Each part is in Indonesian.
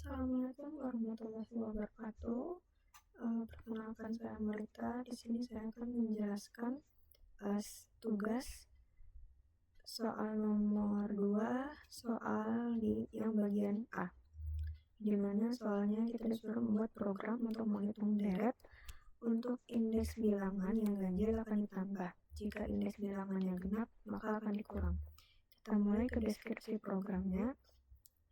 Assalamualaikum warahmatullahi wabarakatuh. Perkenalkan, saya Marita. Di sini saya akan menjelaskan tugas soal nomor 2, soal yang bagian A, di mana soalnya kita disuruh membuat program untuk menghitung deret untuk indeks bilangan yang ganjil akan ditambah. Jika indeks bilangannya genap, maka akan dikurang. Kita mulai ke deskripsi programnya.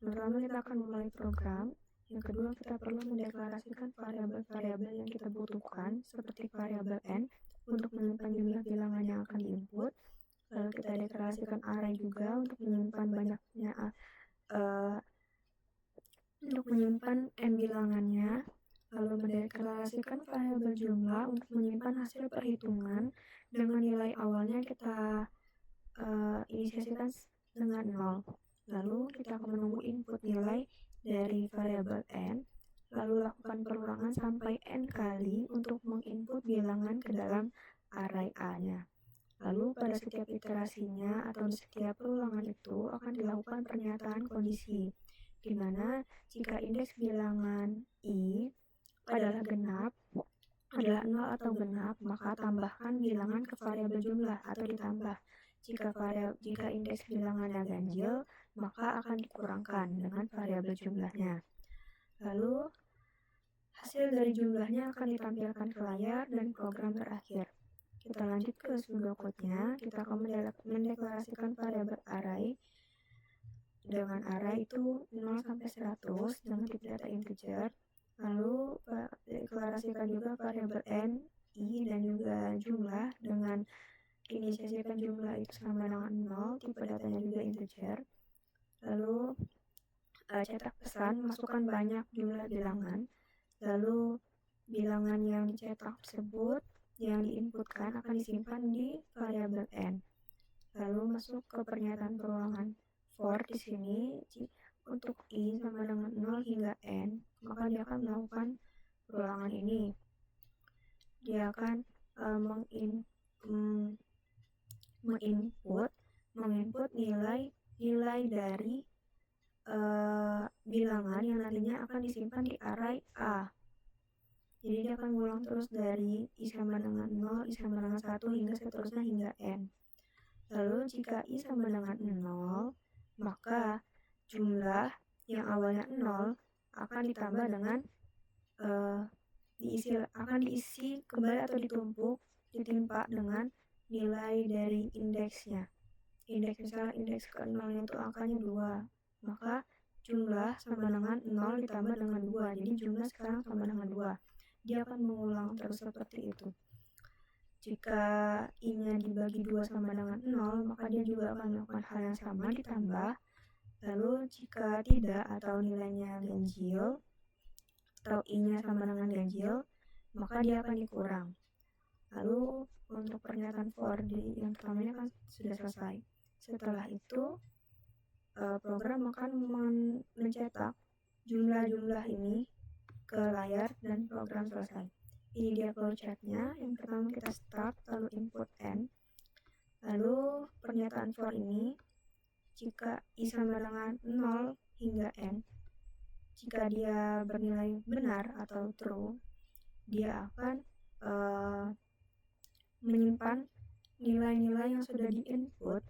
Pertama, kita akan mulai program. Yang kedua, kita perlu mendeklarasikan variabel-variabel yang kita butuhkan, seperti variabel n untuk menyimpan jumlah bilangan yang akan diinput. Lalu kita deklarasikan array juga untuk menyimpan banyaknya untuk menyimpan n bilangannya. Lalu mendeklarasikan variabel jumlah untuk menyimpan hasil perhitungan dengan nilai awalnya kita inisiasikan dengan 0. Lalu kita akan menunggu input nilai dari variabel n, lalu lakukan perulangan sampai n kali untuk menginput bilangan ke dalam array A-nya. Lalu pada setiap iterasinya atau di setiap perulangan itu akan dilakukan pernyataan kondisi, di mana jika indeks bilangan I adalah 0 atau genap, maka tambahkan bilangan ke variabel jumlah atau ditambah. Jika indeks bilangannya ganjil, maka akan dikurangkan dengan variabel jumlahnya. Lalu hasil dari jumlahnya akan ditampilkan ke layar dan program berakhir. Kita lanjut ke pseudocode-nya. Kita akan mendeklarasikan variabel array dengan array itu 0 sampai 100 dengan tipe data integer. Lalu deklarasikan juga variabel n, i, dan juga jumlah dengan inisiasikan jumlah itu sama dengan 0, tipe datanya juga integer. Lalu cetak pesan, masukkan banyak jumlah bilangan. Lalu bilangan yang dicetak tersebut yang diinputkan akan disimpan di variabel n. Lalu masuk ke pernyataan perulangan for. Di sini untuk i sama dengan 0 hingga n, maka dia akan melakukan perulangan ini. Dia akan menginput nilai dari bilangan yang nantinya akan disimpan di array A. Jadi dia akan mengulang terus dari i sama dengan 0, i sama dengan 1 hingga seterusnya hingga n. Lalu jika i sama dengan 0, maka jumlah yang awalnya 0 akan ditambah dengan diisi kembali atau ditimpa dengan nilai dari indeksnya. Misalnya indeks ke 0 itu angkanya 2, maka jumlah sama dengan 0 ditambah dengan 2, jadi jumlah sekarang sama dengan 2. Dia akan mengulang terus seperti itu. Jika i-nya dibagi 2 sama dengan 0, maka dia juga akan melakukan hal yang sama, ditambah. Lalu jika tidak atau nilainya ganjil atau i-nya sama dengan ganjil, maka dia akan dikurang. Lalu untuk pernyataan for yang pertamanya kan sudah selesai. Setelah itu program akan mencetak jumlah-jumlah ini ke layar dan program selesai. Ini dia flowchart-nya. Yang pertama kita start, lalu input n. Lalu pernyataan for ini, jika i sama dengan 0 hingga n, jika dia bernilai benar atau true, dia akan menyimpan nilai-nilai yang sudah diinput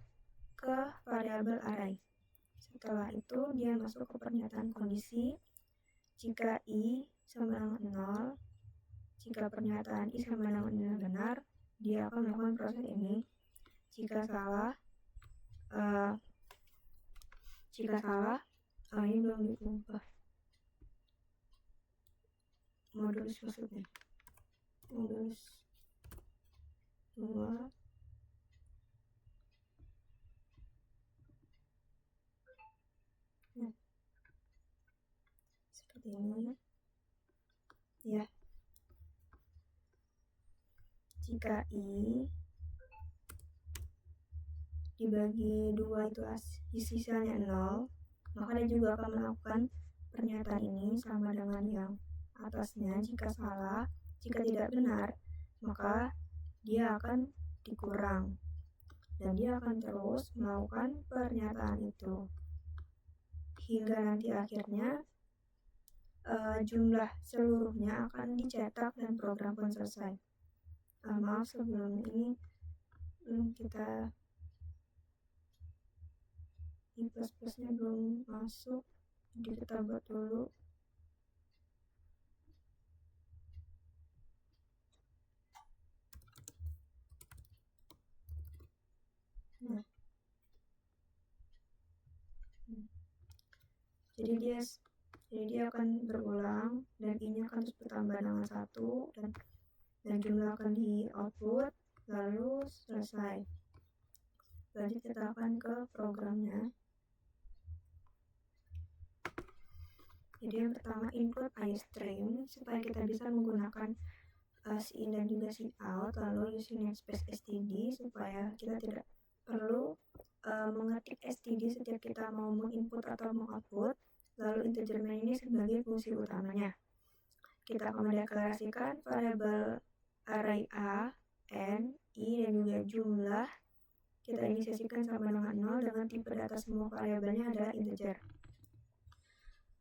ke variabel array. Setelah itu dia masuk ke pernyataan kondisi. Jika i sama dengan 0, jika pernyataan i sama dengan 0 benar, dia akan melakukan proses ini. Jika salah, ini belum diubah modulus maksudnya. Modulus 2 seperti ini ya. Jika i dibagi 2 itu sisanya 0, maka dia juga akan melakukan pernyataan ini sama dengan yang atasnya. Jika salah, jika tidak benar, maka dia akan dikurang dan dia akan terus melakukan pernyataan itu hingga nanti akhirnya jumlah seluruhnya akan dicetak dan program pun selesai. Maaf sebelum ini kita plus-plusnya belum masuk, jadi kita buat dulu. Nah, jadi dia akan berulang dan i-nya akan terus bertambah dengan 1 dan jumlah akan di output lalu selesai. Berarti kita akan ke programnya. Jadi yang pertama input iStream supaya kita bisa menggunakan si in dan juga si out, lalu using namespace std supaya kita tidak perlu mengetik std setiap kita mau menginput atau mengoutput, lalu integer main ini sebagai fungsi utamanya. Kita akan mendeklarasikan variabel array a, n, i, dan juga jumlah kita inisiasikan sama dengan 0 dengan tipe data semua variabelnya adalah integer.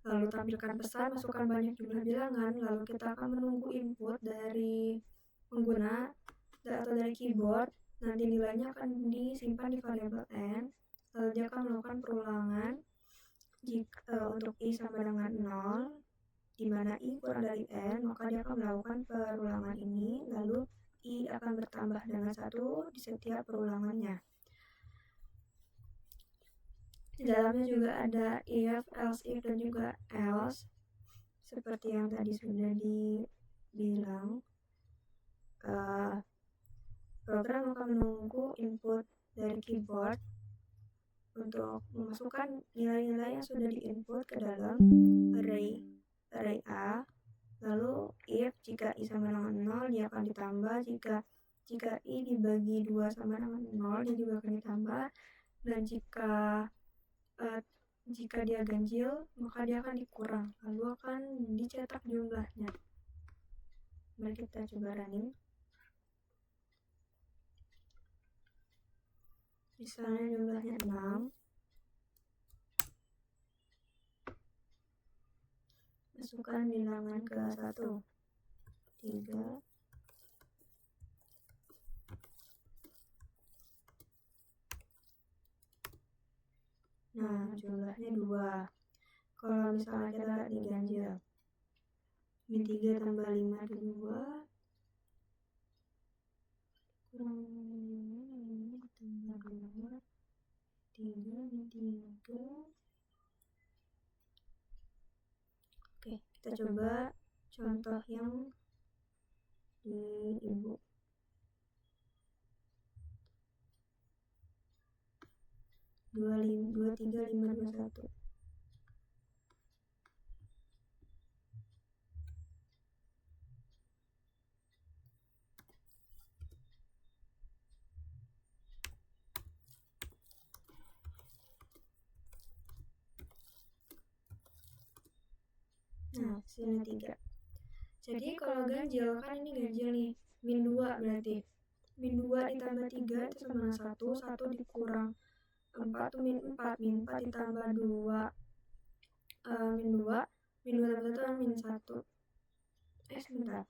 Lalu tampilkan pesan, masukkan banyak jumlah bilangan, lalu kita akan menunggu input dari pengguna atau dari keyboard. Nanti nilainya akan disimpan di variabel n, lalu dia akan melakukan perulangan untuk i sama dengan 0, di mana i kurang dari n, maka dia akan melakukan perulangan ini, lalu i akan bertambah dengan 1 di setiap perulangannya. Di dalamnya juga ada if, else if, dan juga else. Seperti yang tadi sudah dibilang, program akan menunggu input dari keyboard untuk memasukkan nilai-nilai yang sudah diinput ke dalam array A. Lalu if jika i sama dengan 0 dia akan ditambah, jika i dibagi 2 sama dengan 0 dia juga akan ditambah, dan jika dia ganjil maka dia akan dikurang, lalu akan dicetak jumlahnya. Mari kita coba running. Misalnya jumlahnya 6, masukkan bilangan ke 1, 3, nah jumlahnya 2. Kalau misalnya kita lihat di ganjil, min 3 tambah 5 itu 2, kurang 5 tambah 2, 3 min 3. Oke, kita coba contoh yang di ibu. 2, 3, 5, 2, 1. Nah, sini 3. Jadi kalau ganjil, kan ini ganjil nih, min 2 berarti. Min 2 ditambah 3 itu sama 1, 1 dikurang 4 itu min 4, min 4 ditambah 2, min 2 tambah 1 min 1. Sebentar.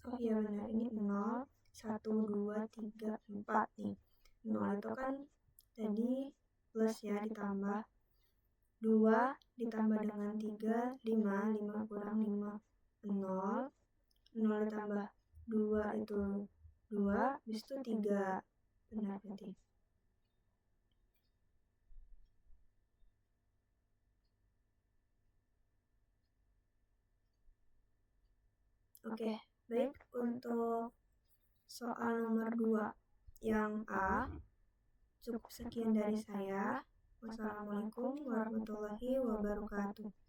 Oh iya benar, ini 0, 1, 2, 3, 4 nih. 0 itu kan tadi plus ya, ditambah 2 ditambah dengan 3, 5, 5 kurang 5, 0, 0 ditambah 2 itu 2, habis itu 3. Benar berarti. Oke, baik, untuk soal nomor 2 yang A, cukup sekian dari saya. Wassalamualaikum warahmatullahi wabarakatuh.